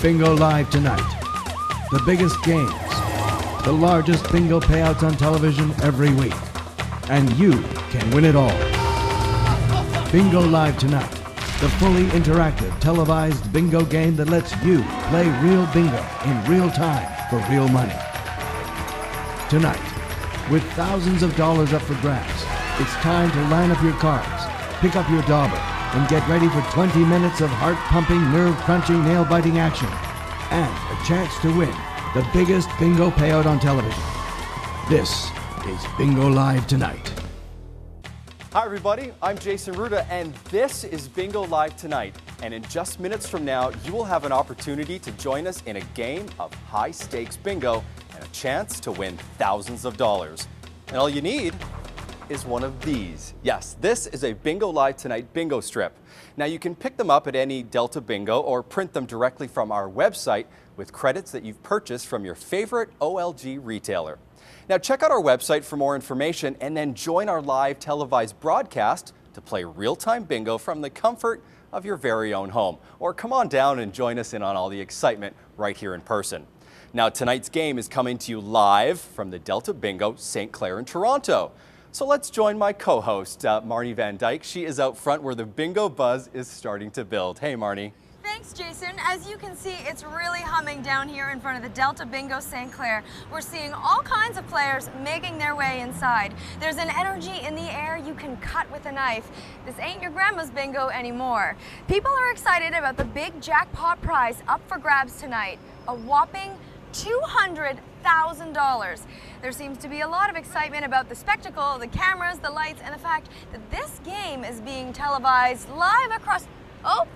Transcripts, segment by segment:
Bingo Live tonight. The biggest games, the largest bingo payouts on television every week. And you can win it all. Bingo Live tonight. The fully interactive televised bingo game that lets you play real bingo in real time for real money. Tonight, with thousands of dollars up for grabs, it's time to line up your cards, pick up your dauber, and get ready for 20 minutes of heart-pumping, nerve-crunching, nail-biting action. And a chance to win the biggest bingo payout on television. This is Bingo Live tonight. Hi everybody, I'm Jason Ruda and this is Bingo Live tonight. And in just minutes from now, you will have an opportunity to join us in a game of high-stakes bingo and a chance to win thousands of dollars. And all you need is one of these. Yes, this is a Bingo Live tonight bingo strip. Now you can pick them up at any Delta Bingo or print them directly from our website with credits that you've purchased from your favorite OLG retailer. Now check out our website for more information and then join our live televised broadcast to play real-time bingo from the comfort of your very own home. Or come on down and join us in on all the excitement right here in person. Now tonight's game is coming to you live from the Delta Bingo St. Clair in Toronto. So let's join my co-host, Marnie Van Dyke. She is out front where the bingo buzz is starting to build. Hey, Marnie. Thanks, Jason. As you can see, it's really humming down here in front of the Delta Bingo St. Clair. We're seeing all kinds of players making their way inside. There's an energy in the air you can cut with a knife. This ain't your grandma's bingo anymore. People are excited about the big jackpot prize up for grabs tonight, a whopping $200,000. There seems to be a lot of excitement about the spectacle, the cameras, the lights, and the fact that this game is being televised live across... Oh!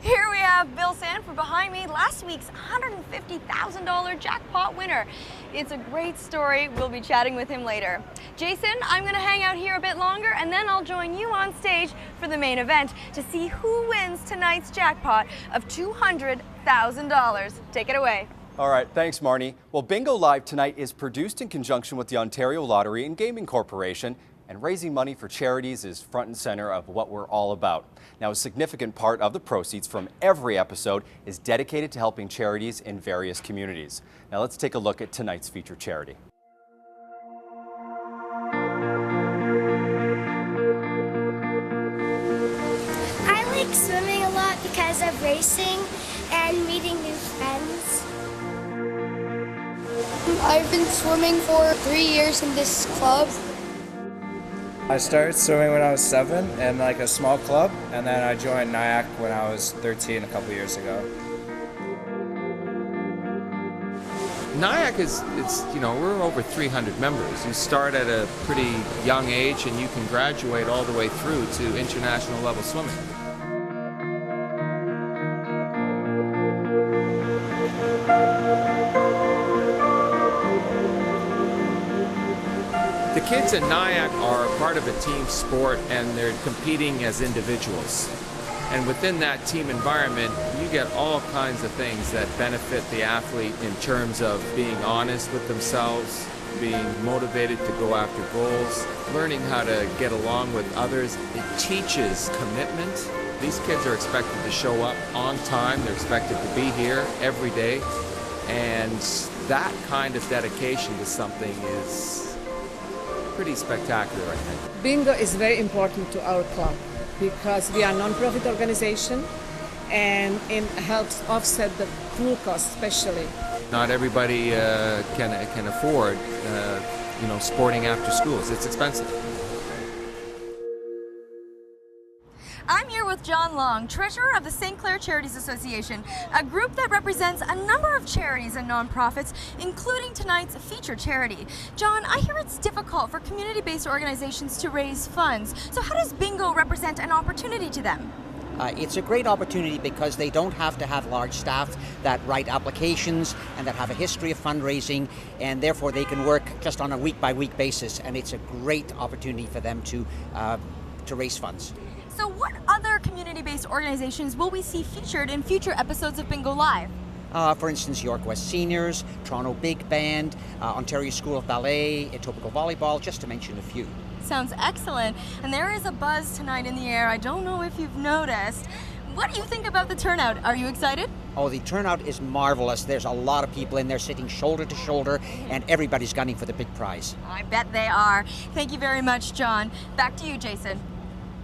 Here we have Bill Sanford behind me, last week's $150,000 jackpot winner. It's a great story. We'll be chatting with him later. Jason, I'm going to hang out here a bit longer and then I'll join you on stage for the main event to see who wins tonight's jackpot of $200,000. Take it away. All right, thanks, Marnie. Well, Bingo Live tonight is produced in conjunction with the Ontario Lottery and Gaming Corporation, and raising money for charities is front and center of what we're all about. Now, a significant part of the proceeds from every episode is dedicated to helping charities in various communities. Now, let's take a look at tonight's featured charity. I like swimming a lot because of racing and meeting new friends. I've been swimming for 3 years in this club. I started swimming when I was 7 in like a small club, and then I joined NIAC when I was 13 a couple years ago. NIAC we're over 300 members. You start at a pretty young age and you can graduate all the way through to international level swimming. The kids at NIAC are part of a team sport and they're competing as individuals. And within that team environment, you get all kinds of things that benefit the athlete in terms of being honest with themselves, being motivated to go after goals, learning how to get along with others. It teaches commitment. These kids are expected to show up on time. They're expected to be here every day. And that kind of dedication to something is pretty spectacular, I think. Bingo is very important to our club because we are a non-profit organization and it helps offset the fuel costs especially. Not everybody can afford sporting after schools. It's expensive. I'm here with John Long, treasurer of the St. Clair Charities Association, a group that represents a number of charities and nonprofits, including tonight's featured charity. John, I hear it's difficult for community-based organizations to raise funds. So how does bingo represent an opportunity to them? It's a great opportunity because they don't have to have large staff that write applications and that have a history of fundraising, and therefore they can work just on a week-by-week basis, and it's a great opportunity for them to raise funds. So what other community-based organizations will we see featured in future episodes of Bingo Live? For instance, York West Seniors, Toronto Big Band, Ontario School of Ballet, Etobicoke Volleyball, just to mention a few. Sounds excellent. And there is a buzz tonight in the air. I don't know if you've noticed. What do you think about the turnout? Are you excited? Oh, the turnout is marvelous. There's a lot of people in there sitting shoulder to shoulder, and everybody's gunning for the big prize. I bet they are. Thank you very much, John. Back to you, Jason.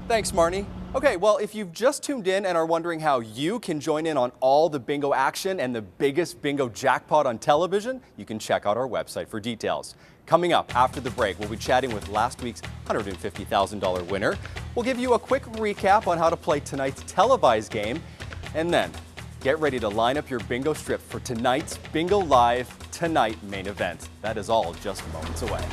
Thanks, Marnie. Okay, well, if you've just tuned in and are wondering how you can join in on all the bingo action and the biggest bingo jackpot on television, you can check out our website for details. Coming up after the break, we'll be chatting with last week's $150,000 winner. We'll give you a quick recap on how to play tonight's televised game, and then get ready to line up your bingo strip for tonight's Bingo Live Tonight main event. That is all just moments away.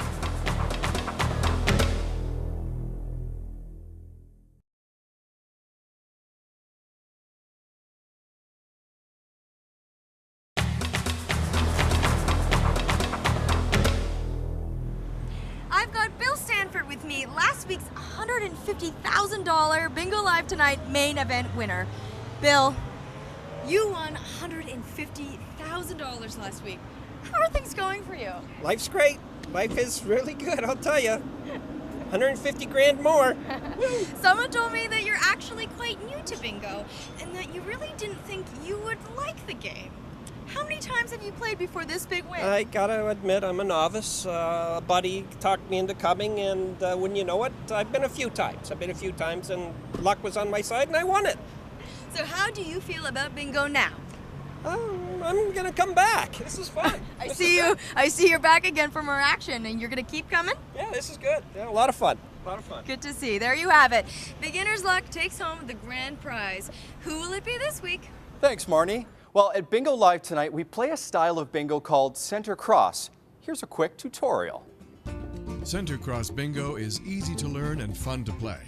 I've got Bill Stanford with me, last week's $150,000 Bingo Live Tonight main event winner. Bill, you won $150,000 last week. How are things going for you? Life's great. Life is really good, I'll tell you. 150 grand more. Someone told me that you're actually quite new to bingo and that you really didn't think you would like the game. How many times have you played before this big win? I gotta admit, I'm a novice. A buddy talked me into coming, and wouldn't you know it, I've been a few times, and luck was on my side, and I won it. So how do you feel about bingo now? I'm gonna come back. This is fun. I see you're back again for more action, and you're gonna keep coming? Yeah, this is good. Yeah, a lot of fun. Good to see. There you have it. Beginner's luck takes home the grand prize. Who will it be this week? Thanks, Marnie. Well, at Bingo Live tonight, we play a style of bingo called center cross. Here's a quick tutorial. Center cross bingo is easy to learn and fun to play.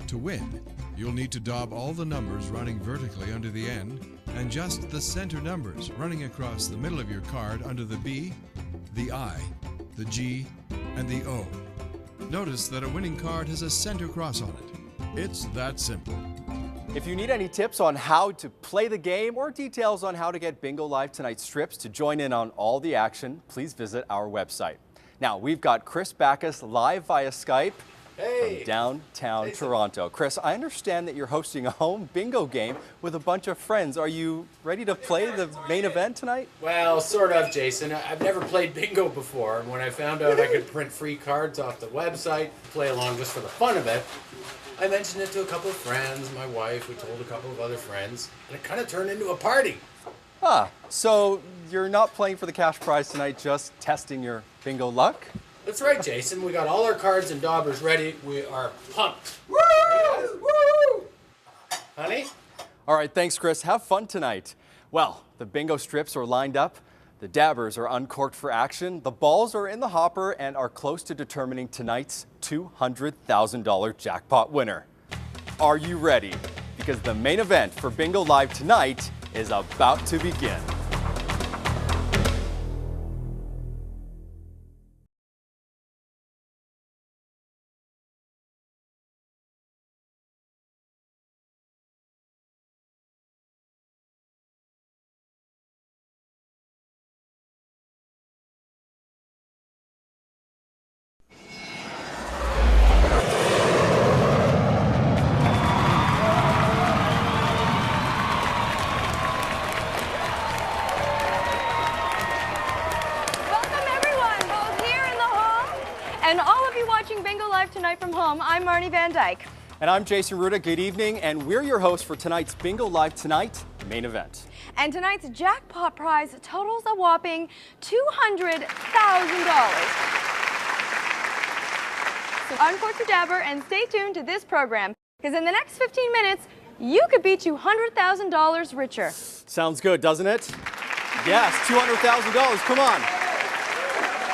To win, you'll need to daub all the numbers running vertically under the end and just the center numbers running across the middle of your card under the B, the I, the G, and the O. Notice that a winning card has a center cross on it. It's that simple. If you need any tips on how to play the game or details on how to get Bingo Live Tonight strips to join in on all the action, please visit our website. Now, we've got Chris Backus live via Skype from downtown Toronto. Chris, I understand that you're hosting a home bingo game with a bunch of friends. Are you ready to play the main event tonight? Well, sort of, Jason. I've never played bingo before, and when I found out I could print free cards off the website, play along just for the fun of it, I mentioned it to a couple of friends, my wife, we told a couple of other friends, and it kind of turned into a party. So you're not playing for the cash prize tonight, just testing your bingo luck? That's right, Jason. We got all our cards and daubers ready. We are pumped. Woo! Woo! Honey? All right, thanks, Chris. Have fun tonight. Well, the bingo strips are lined up. The dabbers are uncorked for action. The balls are in the hopper and are close to determining tonight's $200,000 jackpot winner. Are you ready? Because the main event for Bingo Live tonight is about to begin. And all of you watching Bingo Live tonight from home, I'm Marnie Van Dyke. And I'm Jason Ruda. Good evening, and we're your hosts for tonight's Bingo Live Tonight main event. And tonight's jackpot prize totals a whopping $200,000. So uncork your dabber and stay tuned to this program, because in the next 15 minutes, you could be $200,000 richer. Sounds good, doesn't it? Yes, $200,000. Come on.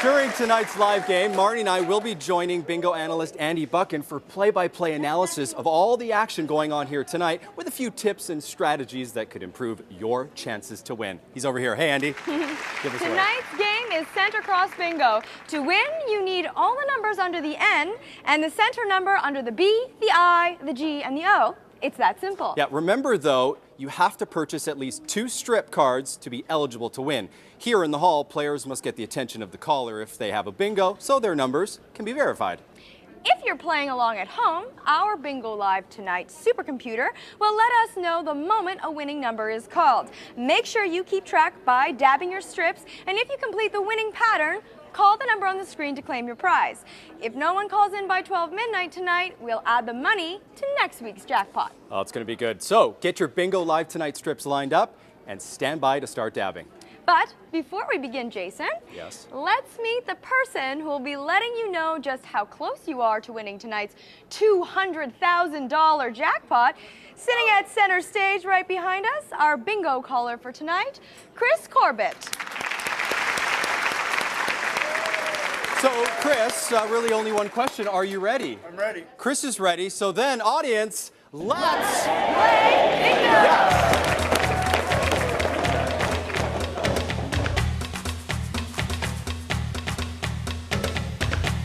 During tonight's live game, Marnie and I will be joining bingo analyst Andy Buchan for play-by-play analysis of all the action going on here tonight with a few tips and strategies that could improve your chances to win. He's over here. Hey, Andy. Give us a Tonight's game is Center Cross Bingo. To win, you need all the numbers under the N and the center number under the B, the I, the G, and the O. It's that simple. Yeah, remember though, you have to purchase at least 2 strip cards to be eligible to win. Here in the hall, players must get the attention of the caller if they have a bingo, so their numbers can be verified. If you're playing along at home, our Bingo Live Tonight supercomputer will let us know the moment a winning number is called. Make sure you keep track by dabbing your strips, and if you complete the winning pattern, call the number on the screen to claim your prize. If no one calls in by 12 midnight tonight, we'll add the money to next week's jackpot. Oh, it's going to be good. So get your Bingo Live Tonight strips lined up and stand by to start dabbing. But before we begin, Jason, yes, let's meet the person who will be letting you know just how close you are to winning tonight's $200,000 jackpot. Sitting at center stage right behind us, our bingo caller for tonight, Chris Corbett. So, Chris, really only one question. Are you ready? I'm ready. Chris is ready. So then, audience, let's play bingo! Yes.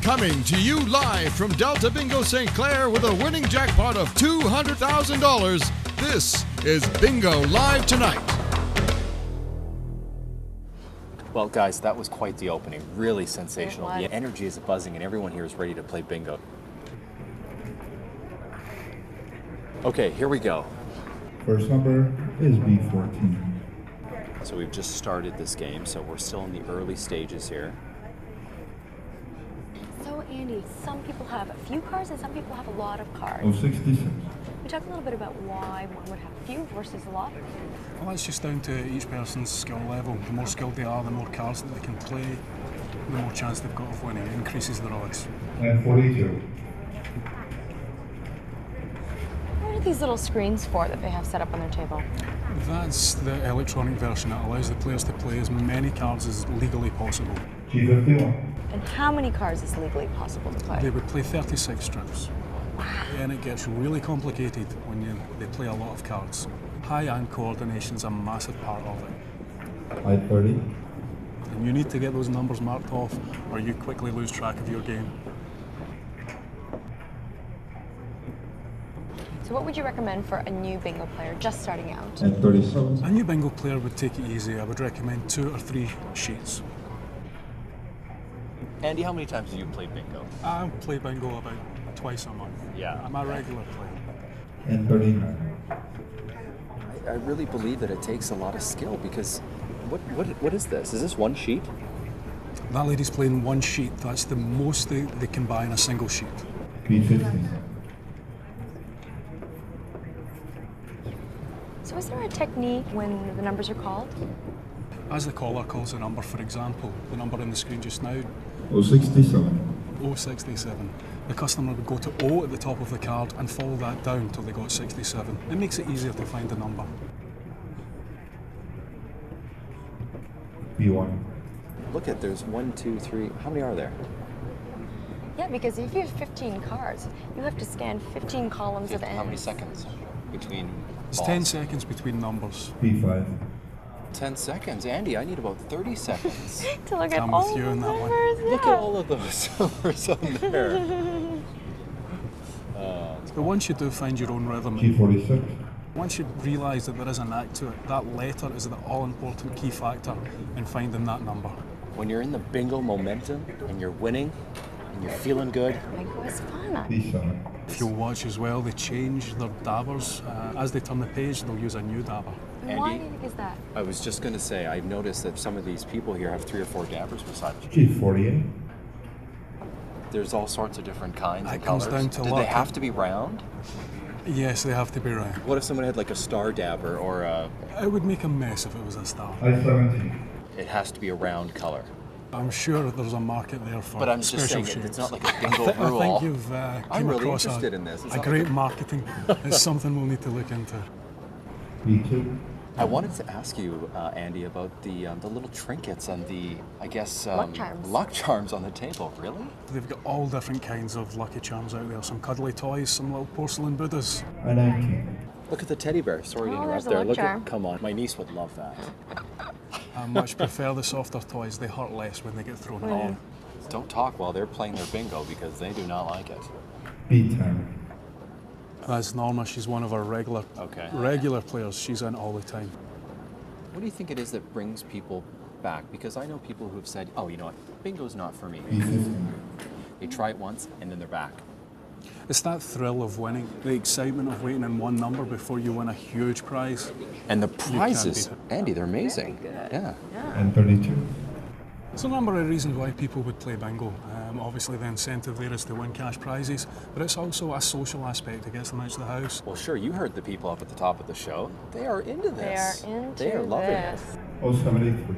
Coming to you live from Delta Bingo St. Clair with a winning jackpot of $200,000, this is Bingo Live Tonight. Well, guys, that was quite the opening. Really sensational. The energy is buzzing and everyone here is ready to play bingo. Okay, here we go. First number is B14. So we've just started this game, so we're still in the early stages here. So, Andy, some people have a few cards and some people have a lot of cards. Oh, 66. We talk a little bit about why one would have few versus a lot. Well, it's just down to each person's skill level. The more skilled they are, the more cards that they can play, the more chance they've got of winning. It increases their odds. And 42. What are these little screens for that they have set up on their table? That's the electronic version. It allows the players to play as many cards as legally possible. G51. And how many cards is legally possible to play? They would play 36 strips. Wow. And it gets really complicated when they play a lot of cards. High-hand coordination is a massive part of it. I-30. And you need to get those numbers marked off or you quickly lose track of your game. So what would you recommend for a new bingo player just starting out? And 37. A new bingo player would take it easy. I would recommend 2 or 3 sheets. Andy, how many times have you played bingo? I play bingo about twice a month. Yeah. I'm a regular player. And 39. I really believe that it takes a lot of skill because what is this? Is this one sheet? That lady's playing 1 sheet. That's the most they can buy in a single sheet. B50. So is there a technique when the numbers are called? As the caller calls a number, for example, the number on the screen just now, 067. 067. The customer would go to O at the top of the card and follow that down until they got 67. It makes it easier to find the number. B1. Look at, there's 1, 2, 3. How many are there? Yeah, because if you have 15 cards, you have to scan 15 columns of N's. How many seconds between It's balls? 10 seconds between numbers. B5. 10 seconds. Andy, I need about 30 seconds. To look at I'm all with you the on that one. numbers. Look yeah. at all of those numbers on there. But once you do find your own rhythm, G46. once you realise that there is an act to it, that letter is the all-important key factor in finding that number. When you're in the bingo momentum and you're winning and you're feeling good. Bingo is fun. B7. If you'll watch as well, they change their dabbers. As they turn the page, they'll use a new dabber. And why do you think is that? I was just going to say, I've noticed that some of these people here have 3 or 4 dabbers beside them. G48. There's all sorts of different kinds That and comes colors. down to Do luck. they have to be round? Yes, they have to be round. What if someone had like a star dabber or a... It would make a mess if it was a star. I-17. It has to be a round color. I'm sure there's a market there for But I'm just special saying shapes. it's not like a bingo rule. I think you've I'm come really across interested in this. It's a not great like marketing. It's something we'll need to look into. B2. I wanted to ask you, Andy, about the little trinkets and the, I guess, luck charms on the table. Really? They've got all different kinds of lucky charms out there. Some cuddly toys, some little porcelain Buddhas. I-19. Look at the teddy bear. Sorry to Oh, interrupt there's a there. luck Look charm. at, come on, my niece would love that. I much prefer the softer toys. They hurt less when they get thrown out. Don't talk while they're playing their bingo because they do not like it. B10. That's Norma. She's one of our regular players. She's in all the time. What do you think it is that brings people back? Because I know people who have said, oh, you know what, bingo's not for me. B15. They try it once and then they're back. It's that thrill of winning, the excitement of waiting in one number before you win a huge prize. And the prizes, Andy, they're amazing. Yeah. And 32. There's a number of reasons why people would play bingo. Obviously the incentive there is to win cash prizes, but it's also a social aspect. It gets them out of the house. Well, sure, you heard the people up at the top of the show. They are into this. They are into They are loving this. it. Oh, 73.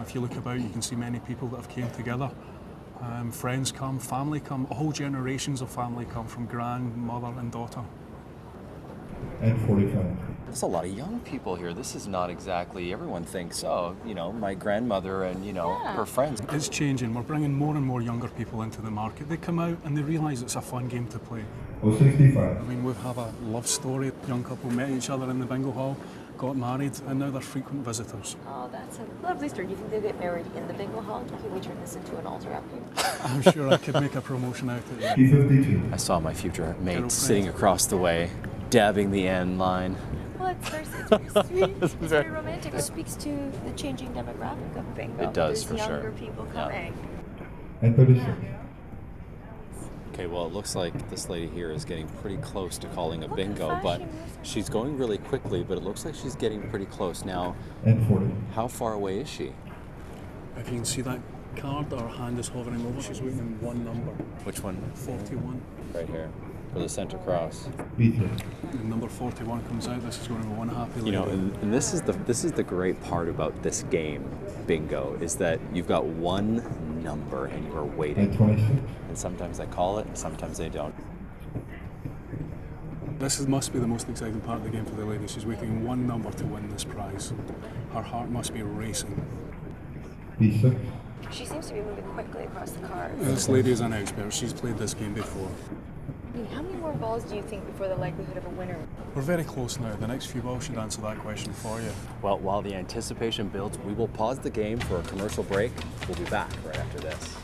If you look about, you can see many people that have came together. Friends come, family come, all generations of family come from grandmother and daughter. And 45. There's a lot of young people here. This is not exactly, everyone thinks, oh, you know, my grandmother and, you know, her friends. It's changing. We're bringing more and more younger people into the market. They come out and they realise it's a fun game to play. Oh, 65. I mean, we have a love story. A young couple met each other in the bingo hall, got married, and now they're frequent visitors. Oh, that's a lovely story. Do you think they'll get married in the bingo hall? Can we turn this into an altar up here? I'm sure I could make a promotion out of it. P52. I saw my future mate sitting across the way, dabbing the end line. Well, it's very sweet. It's very romantic. It speaks to the changing demographic of bingo. It does, There's for sure. younger people coming. And 36. Okay, well, it looks like this lady here is getting pretty close to calling a bingo, but she's going really quickly, but it looks like she's getting pretty close. Now, And 40. how far away is she? If you can see that card, her hand is hovering over. She's waiting in one number. Which one? 41. Right here, for the center cross. B3. When number 41 comes out, this is going to be one happy lady. You know, and this is the great part about this game, bingo, is that you've got one number and you are waiting. And 26. And sometimes they call it, and sometimes they don't. Must be the most exciting part of the game for the lady. She's waiting in one number to win this prize. Her heart must be racing. B6. She seems to be moving quickly across the cards. This lady is an expert. She's played this game before. I mean, how many more balls do you think before the likelihood of a winner? We're very close now. The next few balls should answer that question for you. Well, while the anticipation builds, we will pause the game for a commercial break. We'll be back right after this.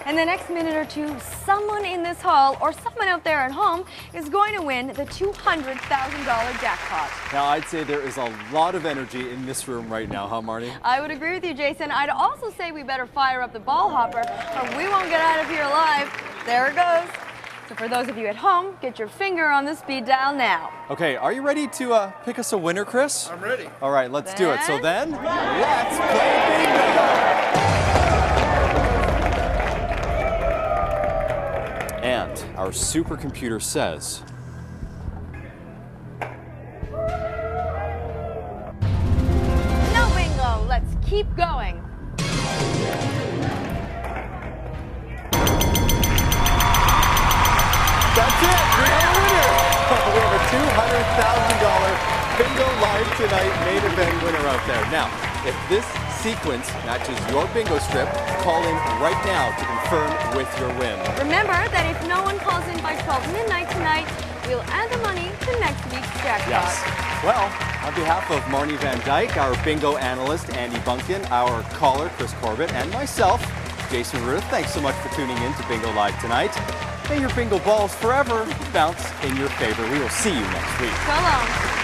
In the next minute or two, someone in this hall or someone out there at home is going to win the $200,000 jackpot. Now, I'd say there is a lot of energy in this room right now, huh, Marnie? I would agree with you, Jason. I'd also say we better fire up the ball hopper or we won't get out of here alive. There it goes. So for those of you at home, get your finger on the speed dial now. Okay, are you ready to pick us a winner, Chris? I'm ready. All right, let's do it. So then, let's play bingo! And our supercomputer says... No bingo, let's keep going. That's it, we have a winner! We have a $200,000 Bingo Live Tonight main event winner out there. Now, if this sequence matches your bingo strip, call in right now to confirm with your win. Remember that if no one calls in by 12 midnight tonight, we'll add the money to next week's jackpot. Yes. Well, on behalf of Marnie Van Dyke, our bingo analyst, Andy Bunkin, our caller, Chris Corbett, and myself, Jason Ruth, thanks so much for tuning in to Bingo Live Tonight. May your bingo balls forever bounce in your favor. We will see you next week. So long.